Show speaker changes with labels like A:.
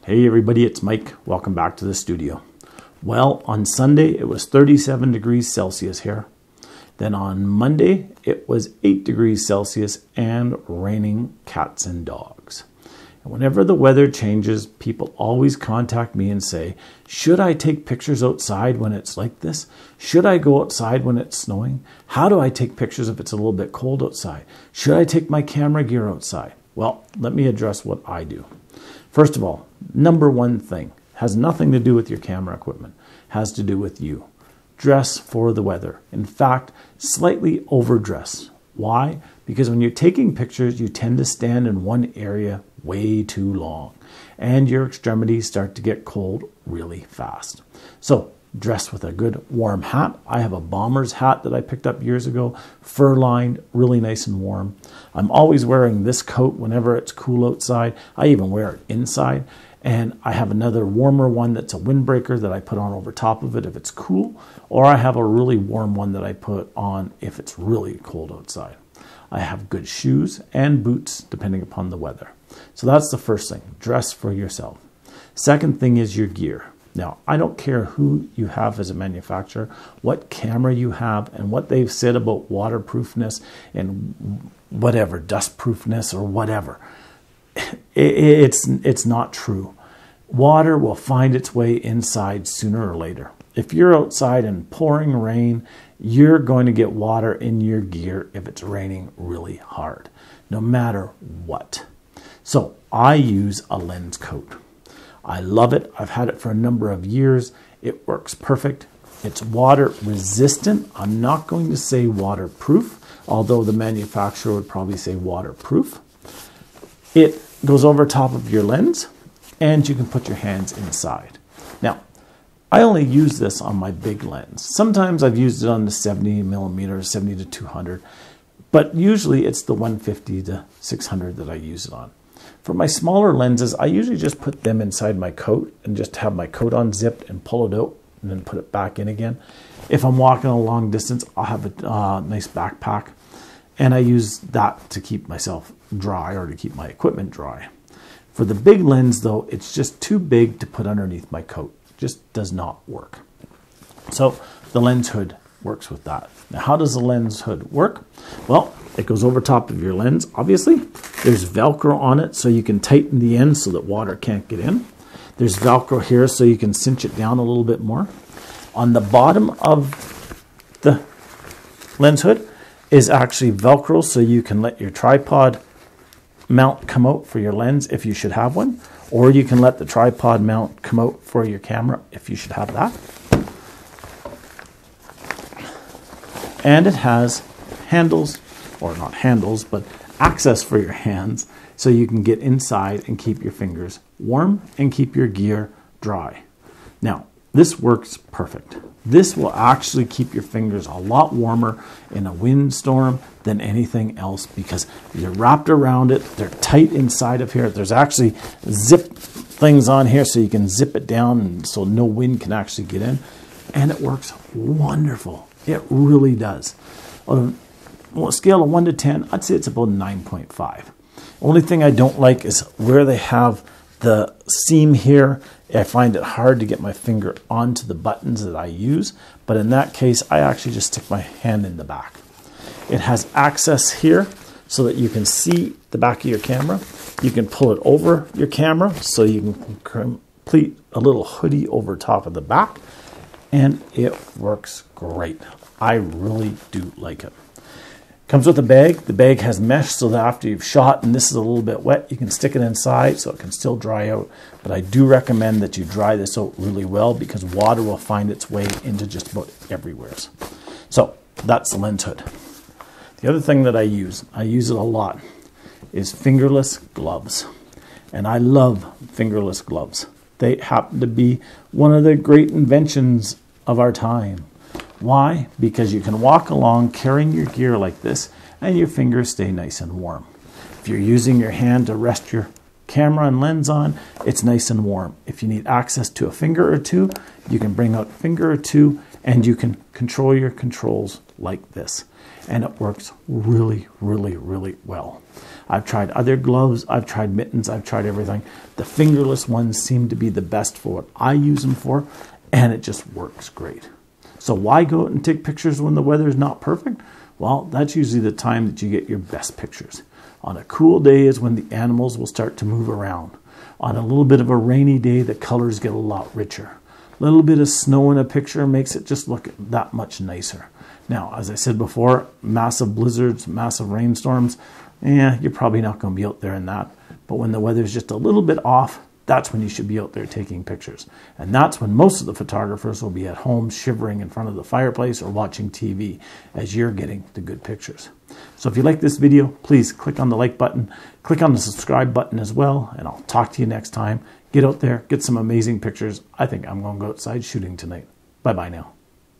A: Hey everybody, it's Mike. Welcome back to the studio. Well, on Sunday it was 37 degrees Celsius here. Then on Monday it was 8 degrees Celsius and raining cats and dogs. And whenever the weather changes, people always contact me and say, should I take pictures outside when it's like this? Should I go outside when it's snowing? How do I take pictures if it's a little bit cold outside? Should I take my camera gear outside? Well, let me address what I do. First of all, number one thing has nothing to do with your camera equipment, has to do with you. Dress for the weather. In fact, slightly overdress. Why? Because when you're taking pictures, you tend to stand in one area way too long and your extremities start to get cold really fast. So dress with a good warm hat. I have a bomber's hat that I picked up years ago, fur lined, really nice and warm. I'm always wearing this coat whenever it's cool outside. I even wear it inside. And I have another warmer one that's a windbreaker that I put on over top of it if it's cool, or I have a really warm one that I put on if it's really cold outside. I have good shoes and boots depending upon the weather. So that's the first thing, dress for yourself. Second thing is your gear. Now, I don't care who you have as a manufacturer, what camera you have, and what they've said about waterproofness and whatever, dustproofness or whatever. It's not true. Water will find its way inside sooner or later. If you're outside in pouring rain, you're going to get water in your gear if it's raining really hard, no matter what. So I use a lens coat. I love it. I've had it for a number of years. It works perfect. It's water resistant. I'm not going to say waterproof, although the manufacturer would probably say waterproof. It goes over top of your lens and you can put your hands inside. Now, I only use this on my big lens. Sometimes I've used it on the 70 millimeters, 70 to 200, but usually it's the 150 to 600 that I use it on. For my smaller lenses, I usually just put them inside my coat and just have my coat unzipped and pull it out and then put it back in again. If I'm walking a long distance, I'll have a nice backpack and I use that to keep myself dry or to keep my equipment dry. For the big lens though, it's just too big to put underneath my coat. It just does not work. So the lens hood works with that. Now how does the lens hood work? Well, it goes over top of your lens, obviously. There's Velcro on it so you can tighten the end so that water can't get in. There's Velcro here so you can cinch it down a little bit more. On the bottom of the lens hood is actually Velcro so you can let your tripod mount come out for your lens if you should have one, or you can let the tripod mount come out for your camera if you should have that. And it has handles, or not handles, but access for your hands so you can get inside and keep your fingers warm and keep your gear dry. Now, this works perfect. This will actually keep your fingers a lot warmer in a windstorm than anything else because you're wrapped around it. They're tight inside of here. There's actually zip things on here so you can zip it down and so no wind can actually get in. And it works wonderful. It really does. On a scale of 1 to 10, I'd say it's about 9.5. Only thing I don't like is where they have the seam here. I find it hard to get my finger onto the buttons that I use, but in that case, I actually just stick my hand in the back. It has access here so that you can see the back of your camera. You can pull it over your camera so you can complete a little hoodie over top of the back, and it works great. I really do like it. Comes with a bag. The bag has mesh so that after you've shot and this is a little bit wet, you can stick it inside so it can still dry out. But I do recommend that you dry this out really well because water will find its way into just about everywhere. So that's the lens hood. The other thing that I use it a lot, is fingerless gloves. And I love fingerless gloves. They happen to be one of the great inventions of our time. Why? Because you can walk along carrying your gear like this and your fingers stay nice and warm. If you're using your hand to rest your camera and lens on, it's nice and warm. If you need access to a finger or two, you can bring out a finger or two And you can control your controls like this. And it works really, really, really well. I've tried other gloves, I've tried mittens, I've tried everything. The fingerless ones seem to be the best for what I use them for, and it just works great. So why go out and take pictures when the weather is not perfect? Well, that's usually the time that you get your best pictures. On a cool day is when the animals will start to move around. On a little bit of a rainy day, the colors get a lot richer. A little bit of snow in a picture makes it just look that much nicer. Now, as I said before, massive blizzards, massive rainstorms, you're probably not going to be out there in that. But when the weather's just a little bit off, that's when you should be out there taking pictures. And that's when most of the photographers will be at home shivering in front of the fireplace or watching TV as you're getting the good pictures. So if you like this video, please click on the like button, click on the subscribe button as well, and I'll talk to you next time. Get out there, get some amazing pictures. I think I'm going to go outside shooting tonight. Bye-bye now.